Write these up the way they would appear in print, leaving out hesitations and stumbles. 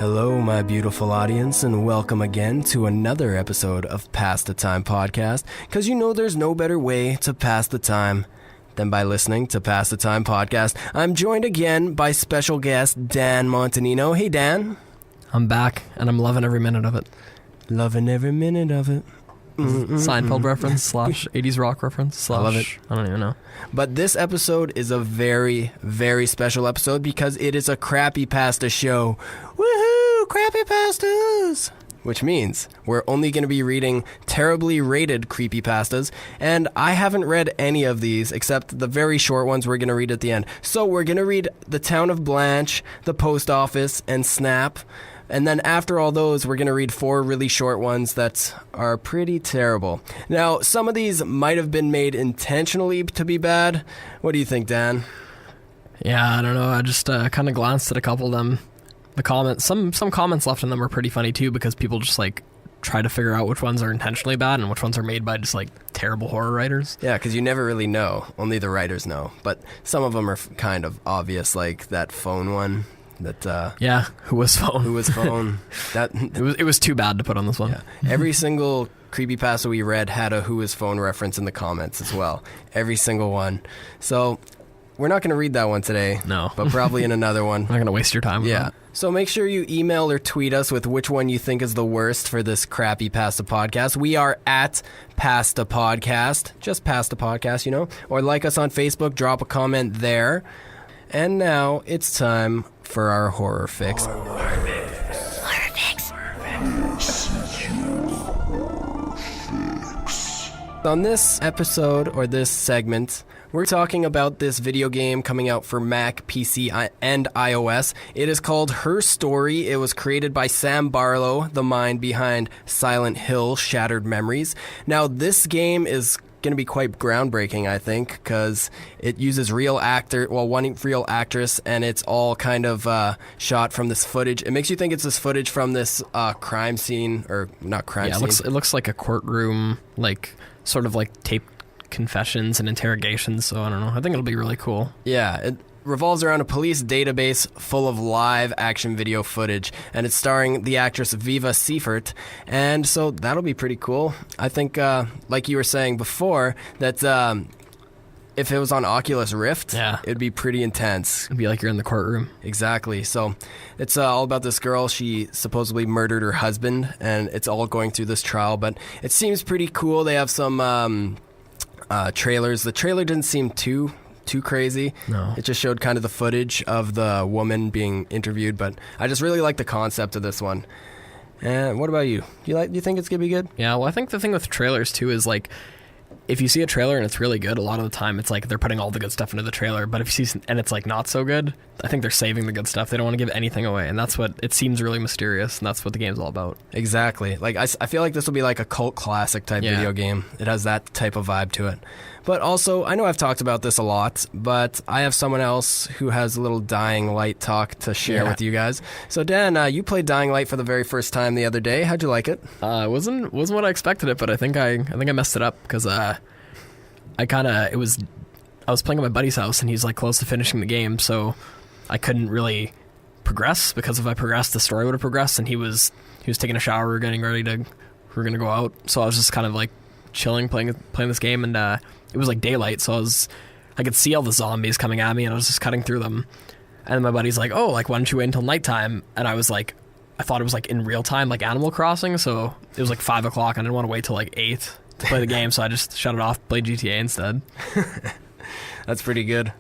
Hello, my beautiful audience, and welcome again to another episode of Pass the Time Podcast, because you know there's no better way to pass the time than by listening to Pass the Time Podcast. I'm joined again by special guest Dan Montanino. Hey, Dan. I'm back, and I'm loving every minute of it. Loving every minute of it. Seinfeld reference / 80s rock reference / I love it. I don't even know. But this episode is a very, very special episode because it is a crappy pasta show. Woohoo! Crappy pastas! Which means we're only going to be reading terribly rated creepypastas, and I haven't read any of these except the very short ones we're going to read at the end. So we're going to read The Town of Blanche, The Post Office, and Snap. And then after all those, we're going to read 4 really short ones that are pretty terrible. Now, some of these might have been made intentionally to be bad. What do you think, Dan? Yeah, I don't know. I just kind of glanced at a couple of them. The comments, some comments left in them are pretty funny too, because people just like try to figure out which ones are intentionally bad and which ones are made by just like terrible horror writers. Yeah, because you never really know. Only the writers know. But some of them are kind of obvious, like that phone one. That yeah, Who Was Phone? Who Was Phone? That it was too bad to put on this one. Yeah. Every single creepypasta we read had a Who Was Phone reference in the comments as well. Every single one. So we're not going to read that one today. No. But probably in another one. I'm not going to waste your time. Yeah. So make sure you email or tweet us with which one you think is the worst for this crappy Pasta Podcast. We are at Pasta Podcast. Just Pasta Podcast, you know. Or like us on Facebook. Drop a comment there. And now it's time for our horror fix. On this episode, or this segment, we're talking about this video game coming out for Mac, PC, and iOS. It is called Her Story. It was created by Sam Barlow, the mind behind Silent Hill: Shattered Memories. Now, this game is going to be quite groundbreaking, I think, because it uses one real actress, and it's all kind of shot from this footage. It makes you think it's this footage from this crime scene, or not crime scene. It looks like a courtroom, like sort of like taped confessions and interrogations, so I don't know. I think it'll be really cool. Yeah, it revolves around a police database full of live action video footage, and it's starring the actress Viva Seifert, and so that'll be pretty cool. I think, like you were saying before, that if it was on Oculus Rift, it'd be pretty intense. It'd be like you're in the courtroom. Exactly. So it's all about this girl. She supposedly murdered her husband, and it's all going through this trial, but it seems pretty cool. They have some trailers. The trailer didn't seem too crazy. No. It just showed kind of the footage of the woman being interviewed, but I just really like the concept of this one. And what about you? Do you think it's gonna be good? Yeah, well, I think the thing with trailers too is like, if you see a trailer and it's really good, a lot of the time it's like they're putting all the good stuff into the trailer, but if you see and it's like not so good, I think they're saving the good stuff. They don't want to give anything away, and that's what it seems really mysterious, and that's what the game's all about. Exactly. Like I feel like this will be like a cult classic type video game. It has that type of vibe to it. But also, I know I've talked about this a lot, but I have someone else who has a little Dying Light talk to share with you guys. So Dan, you played Dying Light for the very first time the other day. How'd you like it? It wasn't what I expected it, but I think I messed it up because I was playing at my buddy's house and he's like close to finishing the game, so I couldn't really progress, because if I progressed, the story would have progressed, and he was taking a shower, we were gonna go out, so I was just kind of like chilling playing this game, and it was like daylight, so I could see all the zombies coming at me, and I was just cutting through them, and then my buddy's like, oh, like why don't you wait until nighttime? And I was like, I thought it was like in real time, like Animal Crossing, so it was like 5 o'clock, and I didn't want to wait till like 8 to play the game, so I just shut it off, played GTA instead. That's pretty good.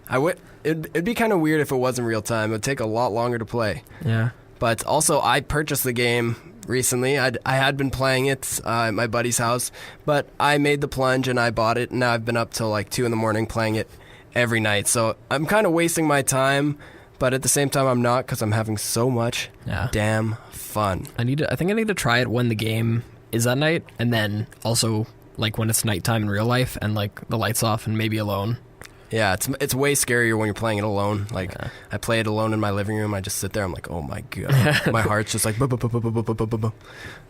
It'd be kind of weird if it wasn't real time. It would take a lot longer to play. Yeah. But also, I purchased the game recently. I had been playing it at my buddy's house, but I made the plunge and I bought it, and now I've been up till like 2 in the morning playing it every night. So I'm kind of wasting my time, but at the same time I'm not, because I'm having so much damn fun. I think I need to try it when the game is at night, and then also like when it's nighttime in real life and like the lights off and maybe alone. Yeah, it's way scarier when you're playing it alone. Like, I play it alone in my living room. I just sit there. I'm like, oh my god. My heart's just like, for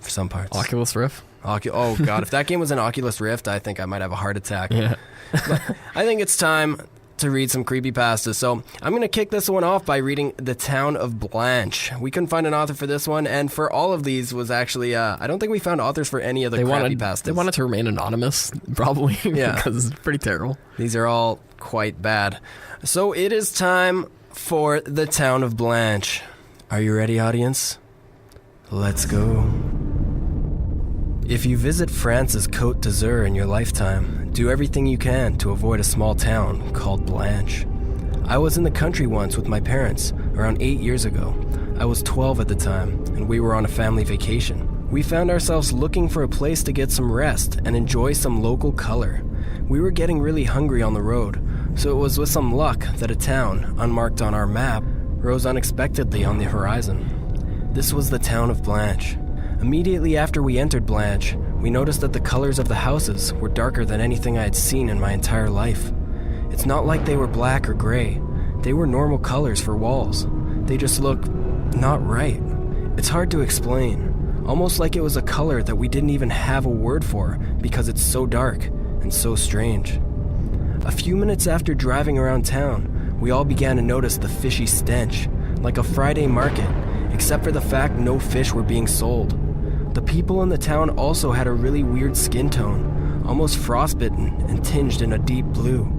some parts. Oculus Rift? Oh god, if that game was an Oculus Rift, I think I might have a heart attack. Yeah. But I think it's time to read some creepypastas. So I'm going to kick this one off by reading The Town of Blanche. We couldn't find an author for this one, and for all of these was actually, I don't think we found authors for any of the creepypastas. They wanted to remain anonymous, probably, yeah, because it's pretty terrible. These are all quite bad. So it is time for The Town of Blanche. Are you ready, audience? Let's go. If you visit France's Côte d'Azur in your lifetime, do everything you can to avoid a small town called Blanche. I was in the country once with my parents, around 8 years ago. I was 12 at the time, and we were on a family vacation. We found ourselves looking for a place to get some rest and enjoy some local color. We were getting really hungry on the road, so it was with some luck that a town, unmarked on our map, rose unexpectedly on the horizon. This was the town of Blanche. Immediately after we entered Blanche, we noticed that the colors of the houses were darker than anything I had seen in my entire life. It's not like they were black or gray. They were normal colors for walls. They just look not right. It's hard to explain. Almost like it was a color that we didn't even have a word for because it's so dark and so strange. A few minutes after driving around town, we all began to notice the fishy stench, like a Friday market, except for the fact no fish were being sold. The people in the town also had a really weird skin tone, almost frostbitten and tinged in a deep blue.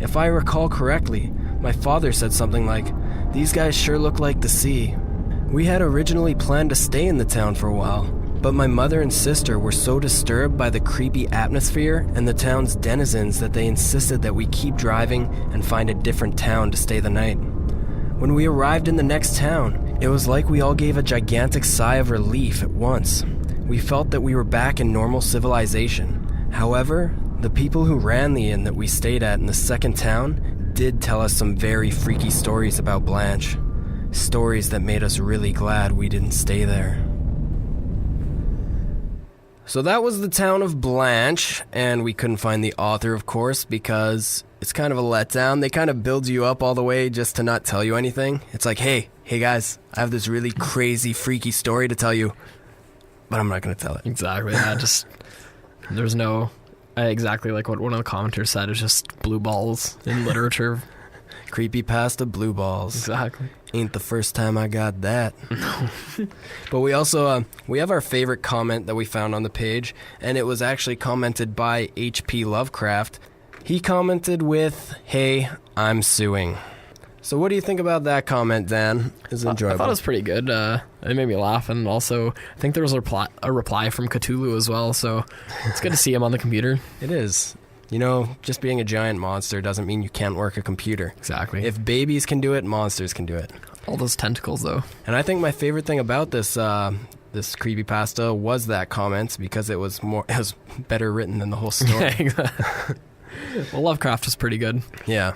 If I recall correctly, my father said something like, "These guys sure look like the sea." We had originally planned to stay in the town for a while, but my mother and sister were so disturbed by the creepy atmosphere and the town's denizens that they insisted that we keep driving and find a different town to stay the night. When we arrived in the next town, it was like we all gave a gigantic sigh of relief at once. We felt that we were back in normal civilization. However, the people who ran the inn that we stayed at in the second town did tell us some very freaky stories about Blanche. Stories that made us really glad we didn't stay there. So that was The Town of Blanche, and we couldn't find the author, of course, because it's kind of a letdown. They kind of build you up all the way just to not tell you anything. It's like, hey guys, I have this really crazy, freaky story to tell you, but I'm not going to tell it. Exactly. Yeah, there's no, exactly like what one of the commenters said, is just blue balls in literature. Creepypasta blue balls. Exactly. Ain't the first time I got that. No. But we also, we have our favorite comment that we found on the page, and it was actually commented by H.P. Lovecraft. He commented with, "Hey, I'm suing." So what do you think about that comment, Dan? It's enjoyable. I thought it was pretty good. It made me laugh, and also I think there was a reply from Cthulhu as well, so it's good to see him on the computer. It is. You know, just being a giant monster doesn't mean you can't work a computer. Exactly. If babies can do it, monsters can do it. All those tentacles, though. And I think my favorite thing about this this creepypasta was that comment, because it was better written than the whole story. Well, Lovecraft was pretty good. Yeah,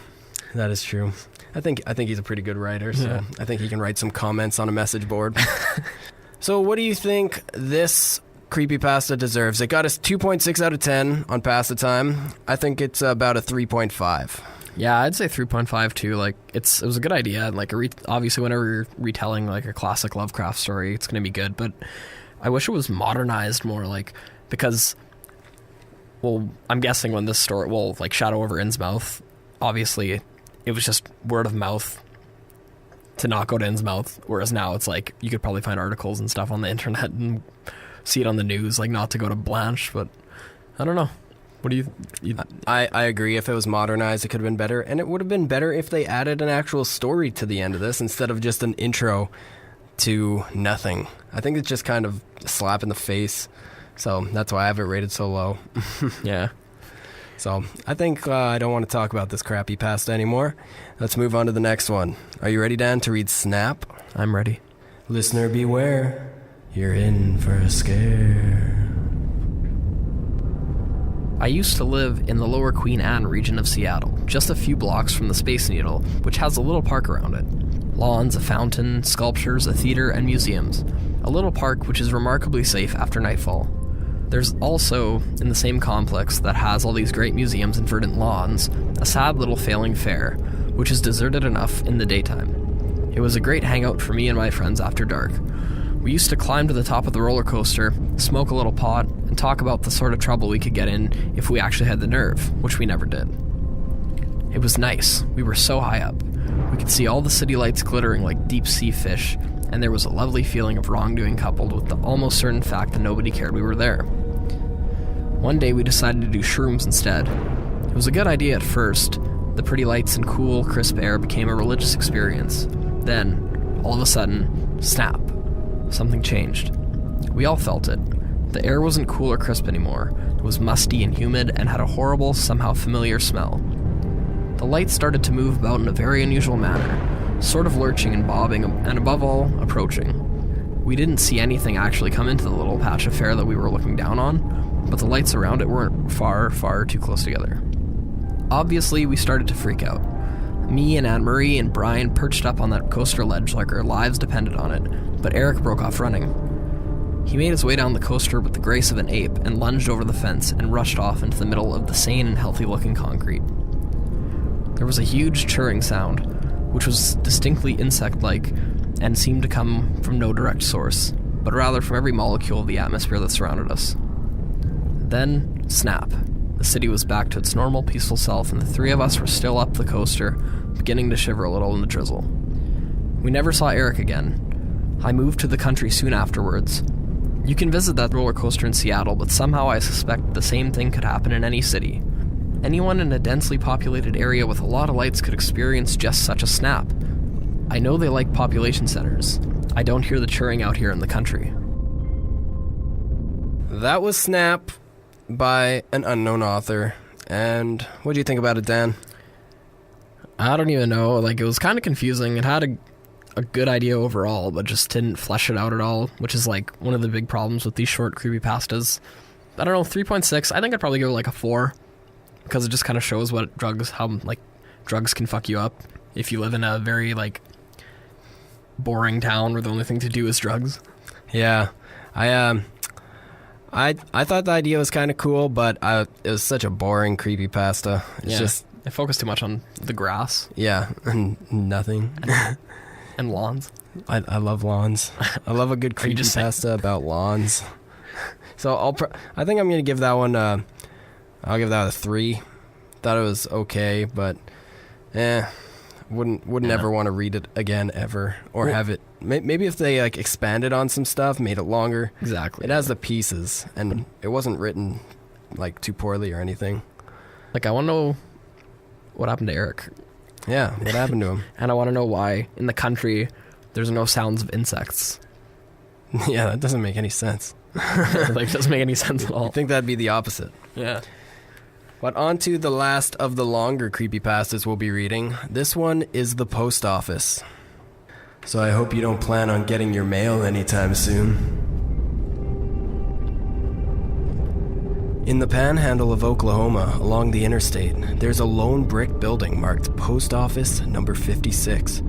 that is true. I think he's a pretty good writer, so yeah. I think he can write some comments on a message board. So what do you think this creepypasta deserves? It got us 2.6 out of 10 on Pasta Time. I think it's about a 3.5. Yeah, I'd say 3.5 too. Like, it was a good idea. Like, obviously, whenever you're retelling like a classic Lovecraft story, it's going to be good. But I wish it was modernized more, like, because, well, I'm guessing when this story, like Shadow over Innsmouth, obviously, it was just word of mouth to not go to Innsmouth, whereas now it's like you could probably find articles and stuff on the internet and see it on the news, like not to go to Blanche. But I don't know. What do you I agree. If it was modernized, it could have been better, and it would have been better if they added an actual story to the end of this instead of just an intro to nothing. I think it's just kind of a slap in the face, so that's why I have it rated so low. Yeah. So I think I don't want to talk about this crappy pasta anymore. Let's move on to the next one. Are you ready, Dan, to read Snap? I'm ready. Listener beware, you're in for a scare. I used to live in the lower Queen Anne region of Seattle, just a few blocks from the Space Needle, which has a little park around it. Lawns, a fountain, sculptures, a theater, and museums. A little park which is remarkably safe after nightfall. There's also, in the same complex that has all these great museums and verdant lawns, a sad little failing fair, which is deserted enough in the daytime. It was a great hangout for me and my friends after dark. We used to climb to the top of the roller coaster, smoke a little pot, and talk about the sort of trouble we could get in if we actually had the nerve, which we never did. It was nice. We were so high up. We could see all the city lights glittering like deep-sea fish, and there was a lovely feeling of wrongdoing coupled with the almost certain fact that nobody cared we were there. One day we decided to do shrooms instead. It was a good idea at first. The pretty lights and cool, crisp air became a religious experience. Then, all of a sudden, snap. Something changed. We all felt it. The air wasn't cool or crisp anymore. It was musty and humid and had a horrible, somehow familiar smell. The lights started to move about in a very unusual manner, sort of lurching and bobbing, and above all, approaching. We didn't see anything actually come into the little patch of air that we were looking down on, but the lights around it weren't far, far too close together. Obviously, we started to freak out. Me and Anne-Marie and Brian perched up on that coaster ledge like our lives depended on it, but Eric broke off running. He made his way down the coaster with the grace of an ape and lunged over the fence and rushed off into the middle of the sane and healthy-looking concrete. There was a huge churring sound, which was distinctly insect-like and seemed to come from no direct source, but rather from every molecule of the atmosphere that surrounded us. Then, snap. The city was back to its normal, peaceful self, and the three of us were still up the coaster, beginning to shiver a little in the drizzle. We never saw Eric again. I moved to the country soon afterwards. You can visit that roller coaster in Seattle, but somehow I suspect the same thing could happen in any city. Anyone in a densely populated area with a lot of lights could experience just such a snap. I know they like population centers. I don't hear the churring out here in the country. That was Snap by an unknown author. And what do you think about it, Dan? I don't even know. Like, it was kind of confusing. It had a good idea overall, but just didn't flesh it out at all, which is like one of the big problems with these short creepypastas. I don't know, 3.6. I think I'd probably give it like a 4, because it just kind of shows how drugs can fuck you up if you live in a very like boring town where the only thing to do is drugs. Yeah, I thought the idea was kind of cool, but it was such a boring creepypasta. It's just it focused too much on the grass. Yeah, and nothing. And lawns. I love lawns. I love a good creepypasta about lawns. So I think I'm gonna give that one. I'll give that a 3. Thought it was okay, but wouldn't ever want to read it again ever, or have it. Maybe if they like expanded on some stuff, made it longer. Exactly. It has the pieces, and it wasn't written like too poorly or anything. Like, I want to know what happened to Eric. Yeah, what happened to him? And I want to know why in the country there's no sounds of insects. Yeah, that doesn't make any sense. Like, it doesn't make any sense at all. I think that'd be the opposite. Yeah. But on to the last of the longer creepypastas we'll be reading. This one is The Post Office. So I hope you don't plan on getting your mail anytime soon. In the panhandle of Oklahoma, along the interstate, there's a lone brick building marked Post Office number 56,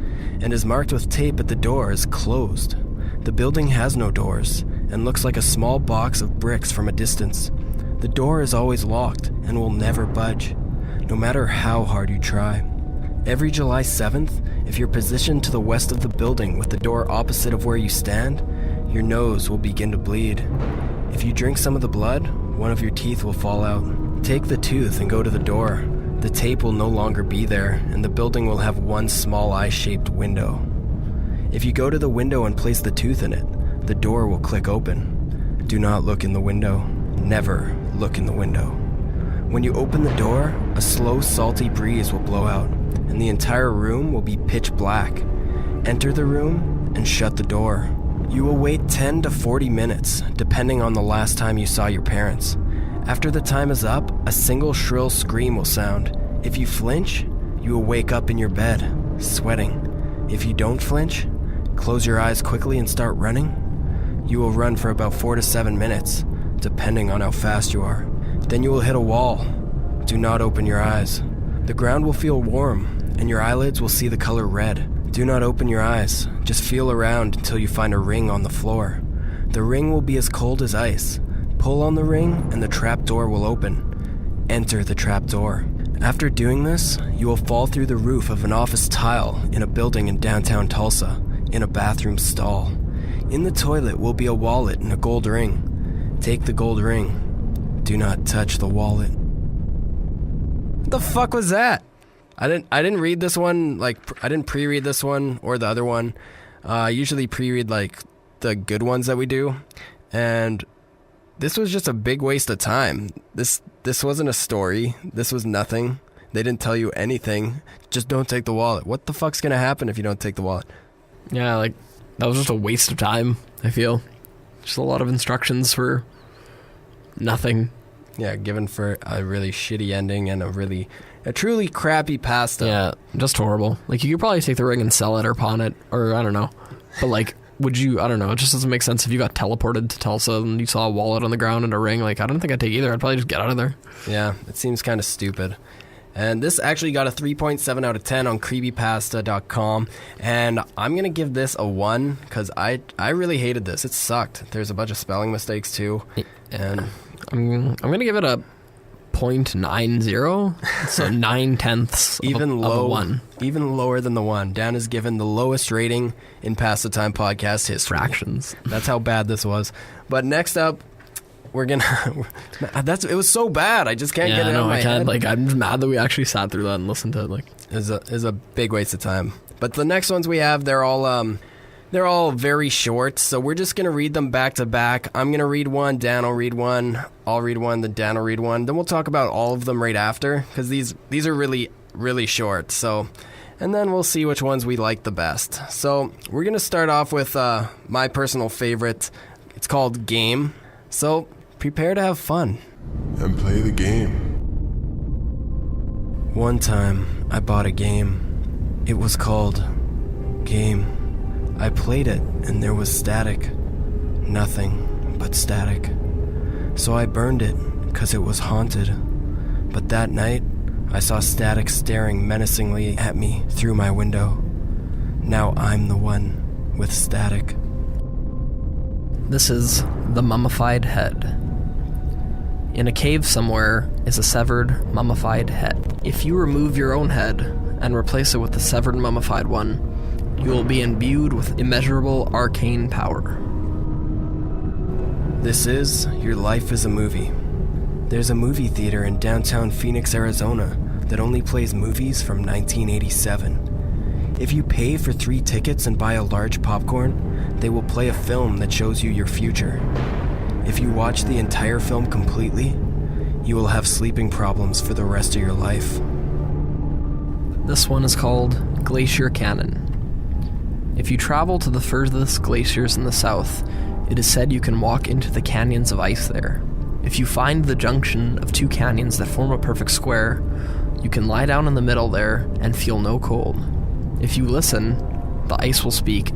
and is marked with tape at the door as closed. The building has no doors, and looks like a small box of bricks from a distance. The door is always locked and will never budge, no matter how hard you try. Every July 7th, if you're positioned to the west of the building with the door opposite of where you stand, your nose will begin to bleed. If you drink some of the blood, one of your teeth will fall out. Take the tooth and go to the door. The tape will no longer be there, and the building will have one small eye-shaped window. If you go to the window and place the tooth in it, the door will click open. Do not look in the window. Never look in the window. When you open the door, a slow, salty breeze will blow out, and the entire room will be pitch black. Enter the room and shut the door. You will wait 10 to 40 minutes, depending on the last time you saw your parents. After the time is up, a single shrill scream will sound. If you flinch, you will wake up in your bed, sweating. If you don't flinch, close your eyes quickly and start running. You will run for about 4 to 7 minutes, depending on how fast you are. Then you will hit a wall. Do not open your eyes. The ground will feel warm, and your eyelids will see the color red. Do not open your eyes. Just feel around until you find a ring on the floor. The ring will be as cold as ice. Pull on the ring, and the trap door will open. Enter the trap door. After doing this, you will fall through the roof of an office tile in a building in downtown Tulsa, in a bathroom stall. In the toilet will be a wallet and a gold ring. Take the gold ring. Do not touch the wallet. What the fuck was that? I didn't read this one. Like, I didn't pre-read this one or the other one. I usually pre-read like the good ones that we do, and this was just a big waste of time. This wasn't a story. This was nothing. They didn't tell you anything. Just don't take the wallet. What the fuck's gonna happen if you don't take the wallet? Yeah, like, that was just a waste of time, I feel. Just a lot of instructions for nothing. Yeah, given for a really shitty ending and a truly crappy pasta. Yeah, just horrible. Like, you could probably take the ring and sell it or pawn it, or I don't know. But, like, would you, I don't know, it just doesn't make sense if you got teleported to Tulsa and you saw a wallet on the ground and a ring. Like, I don't think I'd take either. I'd probably just get out of there. Yeah, it seems kind of stupid. And this actually got a 3.7 out of 10 on creepypasta.com. And I'm going to give this a 1 because I really hated this. It sucked. There's a bunch of spelling mistakes too. And I'm going to give it a 0.90. So 9/10 even of a 1. Even lower than the 1. Dan is given the lowest rating in Past the Time podcast history. Fractions. That's how bad this was. But next up, we're gonna. It was so bad. I just can't get it out of my head. Like, I'm just mad that we actually sat through that and listened to it. Like, is a big waste of time. But the next ones we have, they're all very short. So we're just gonna read them back to back. I'm gonna read one. Dan will read one. I'll read one. Then Dan will read one. Then we'll talk about all of them right after because these are really really short. So, and then we'll see which ones we like the best. So we're gonna start off with my personal favorite. It's called Game. So prepare to have fun. And play the game. One time, I bought a game. It was called Game. I played it, and there was static. Nothing but static. So I burned it, 'cause it was haunted. But that night, I saw static staring menacingly at me through my window. Now I'm the one with static. this is the mummified head. In a cave somewhere is a severed, mummified head. If you remove your own head and replace it with the severed, mummified one, you will be imbued with immeasurable arcane power. This is Your Life is a Movie. There's a movie theater in downtown Phoenix, Arizona that only plays movies from 1987. If you pay for 3 tickets and buy a large popcorn, they will play a film that shows you your future. If you watch the entire film completely, you will have sleeping problems for the rest of your life. This one is called Glacier Canyon. If you travel to the furthest glaciers in the south, it is said you can walk into the canyons of ice there. If you find the junction of 2 canyons that form a perfect square, you can lie down in the middle there and feel no cold. If you listen, the ice will speak,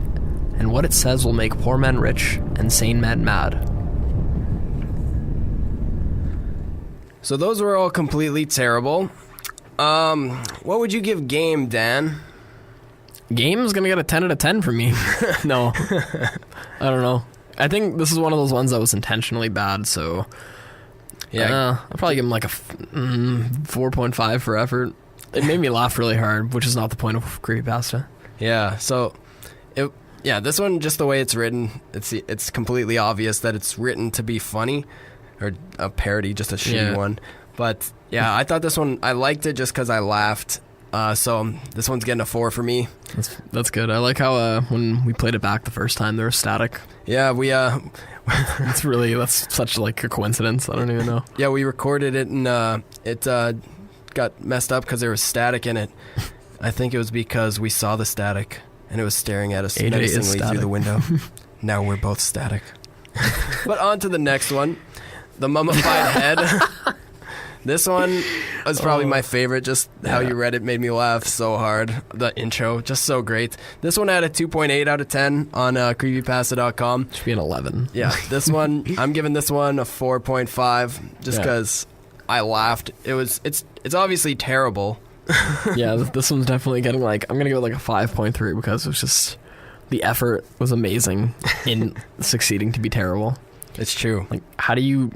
and what it says will make poor men rich and sane men mad. So those were all completely terrible. What would you give Game, Dan? Game's gonna get a 10 out of 10 from me. No. I don't know. I think this is one of those ones that was intentionally bad, so... Yeah, I'll probably give him like a 4.5 for effort. It made me laugh really hard, which is not the point of creepypasta. Yeah, so... this one, just the way it's written, it's completely obvious that it's written to be funny. Or a parody, just a shitty one. But, yeah, I thought this one... I liked it just because I laughed. So this one's getting a 4 for me. That's good. I like how when we played it back the first time, there was static. Yeah, we... that's such like a coincidence. I don't even know. Yeah, we recorded it and it got messed up because there was static in it. I think it was because we saw the static and it was staring at us menacingly through the window. Now we're both static. But on to the next one. The mummified head. This one was probably my favorite. Just how you read it made me laugh so hard. The intro, just so great. This one had a 2.8 out of 10 on creepypasta.com. Should be an 11. Yeah, this one, I'm giving this one a 4.5 just because I laughed. It's obviously terrible. Yeah, this one's definitely getting I'm going to give it like a 5.3 because it was just, the effort was amazing in succeeding to be terrible. It's true. Like, how do you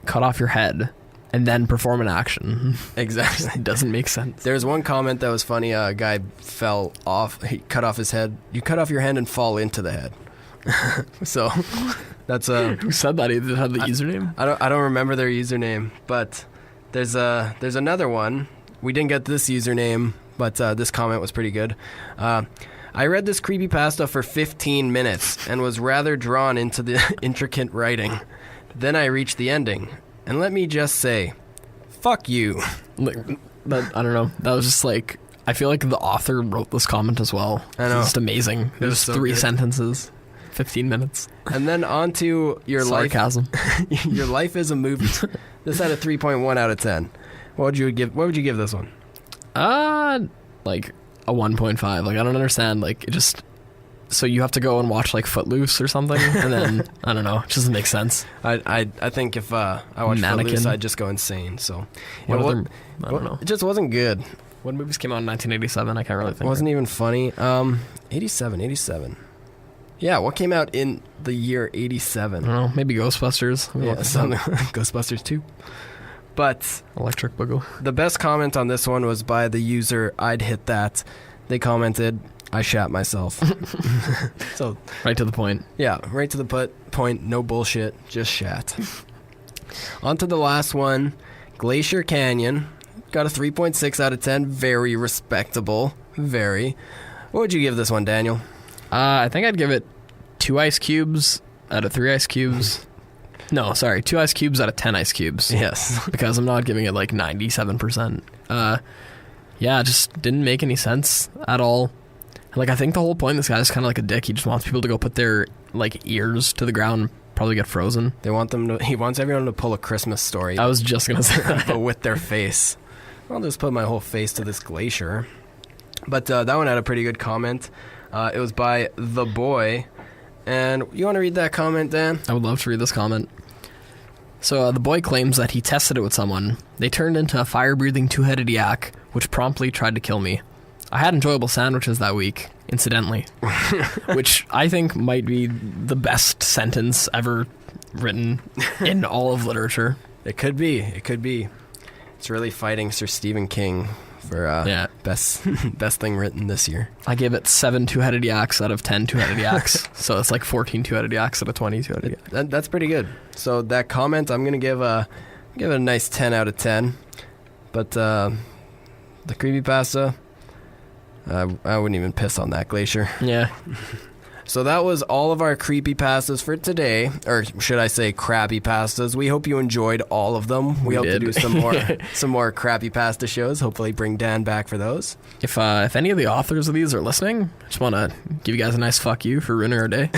cut off your head and then perform an action? Exactly. It doesn't make sense. There's one comment that was funny. A guy fell off. He cut off his head. You cut off your hand and fall into the head. So that's Who said that? He had the username? I don't remember their username, but there's another one. We didn't get this username, but this comment was pretty good. I read this creepypasta for 15 minutes and was rather drawn into the intricate writing. Then I reached the ending. And let me just say, fuck you. Like, I don't know. That was just like, I feel like the author wrote this comment as well. I know. It's just amazing. It was There's so 3 good. sentences, 15 minutes. And then on to your Sarcasm. life. Your life is a movie. This had a 3.1 out of 10. What would you give this one? Like a 1.5. Like, I don't understand. Like, it just... So you have to go and watch, like, Footloose or something? And then, I don't know. It doesn't make sense. I think if I watched Mannequin. Footloose, I'd just go insane. So What it, other... I don't know. It just wasn't good. What movies came out in 1987? I can't really think. It wasn't even funny. 87. Yeah, what came out in the year 87? I don't know. Maybe Ghostbusters. Yeah, something Ghostbusters 2. But Electric Boogaloo. the best comment on this one was by the user I'd Hit That. They commented, I shat myself. So, Right to the point. yeah, right to the point, no bullshit, just shat. On to the last one, Glacier Canyon. Got a 3.6 out of 10, very respectable, very. What would you give this one, Daniel? I think I'd give it 2 ice cubes out of 3 ice cubes. No, sorry, 2 ice cubes out of 10 ice cubes. Yes. Because I'm not giving it like 97%. Yeah, it just didn't make any sense at all. Like, I think the whole point of this guy is kind of like a dick. He just wants people to go put their, like, ears to the ground and probably get frozen. He wants everyone to pull a Christmas Story, I was just going to say that. but with their face. I'll just put my whole face to this glacier. But that one had a pretty good comment. It was by The Boy. And you want to read that comment, Dan? I would love to read this comment. So the boy claims that he tested it with someone. They turned into a fire-breathing 2-headed yak, which promptly tried to kill me. I had enjoyable sandwiches that week, incidentally, which I think might be the best sentence ever written in all of literature. It could be. It's really fighting Sir Stephen King for best thing written this year. I give it 7 2-headed yaks out of 10 2-headed yaks. So it's like 14 2-headed yaks out of 20 2-headed yaks. That's pretty good. So that comment, I'm gonna give it a nice 10 out of 10. But the creepypasta, I wouldn't even piss on that glacier. Yeah. So that was all of our creepypastas for today, or should I say crappy pastas. We hope you enjoyed all of them. We hope did. to do some more crappy pasta shows. Hopefully bring Dan back for those. If any of the authors of these are listening, I just want to give you guys a nice fuck you for ruining our day.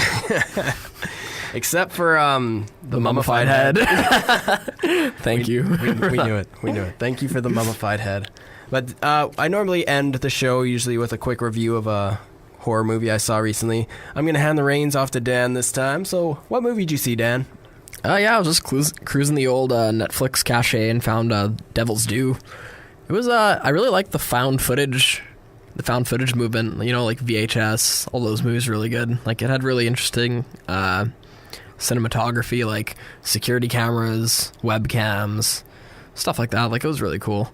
Except for the mummified head. head. Thank you. We knew it. Thank you for the mummified head. But I normally end the show usually with a quick review of a horror movie I saw recently. I'm going to hand the reins off to Dan this time. So what movie did you see, Dan? Yeah, I was just cruising the old Netflix cache and found Devil's Due. It was I really liked the found footage movement, you know, like VHS, all those movies were really good. Like, it had really interesting cinematography, like security cameras, webcams, stuff like that. Like, it was really cool.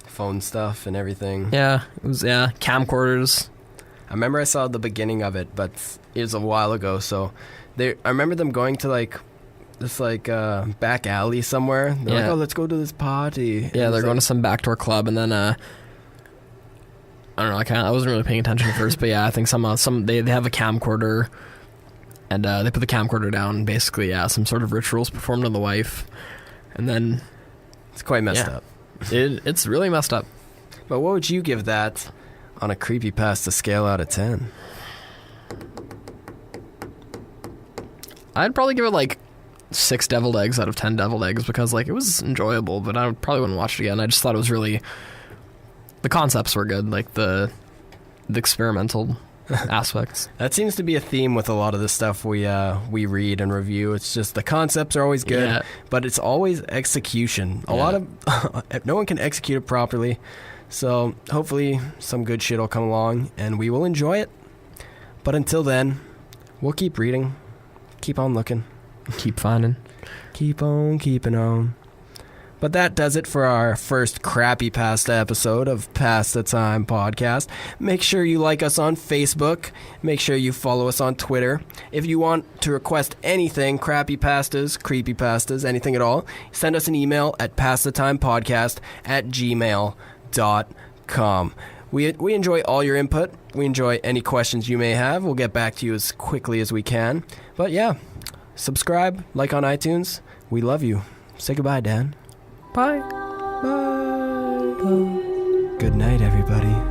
Phone stuff and everything. Yeah, it was, camcorders. I remember I saw the beginning of it, but it was a while ago. So I remember them going to like this back alley somewhere. They're like, oh, let's go to this party. Yeah, they're going to some backdoor club, and then I don't know. I wasn't really paying attention at first, but yeah, I think some they have a camcorder, and they put the camcorder down. And basically, some sort of rituals performed on the wife, and then it's quite messed up. It's really messed up. But what would you give that on a creepypasta scale out of 10? I'd probably give it like 6 deviled eggs out of 10 deviled eggs, because like it was enjoyable, but I probably wouldn't watch it again. I just thought it was really, the concepts were good, like the experimental aspects. That seems to be a theme with a lot of the stuff we read and review. It's just the concepts are always good, but it's always execution. A lot of no one can execute it properly. So hopefully some good shit will come along and we will enjoy it. But until then, we'll keep reading, keep on looking, keep finding, keep on keeping on. But that does it for our first crappy pasta episode of Pasta Time Podcast. Make sure you like us on Facebook. Make sure you follow us on Twitter. If you want to request anything, crappy pastas, creepy pastas, anything at all, send us an email at pastatimepodcast@gmail.com. gmail.com. We enjoy all your input. We enjoy any questions you may have. We'll get back to you as quickly as we can. But yeah, subscribe, like on iTunes. We love you. Say goodbye, Dan. Bye. Bye. Good night, everybody.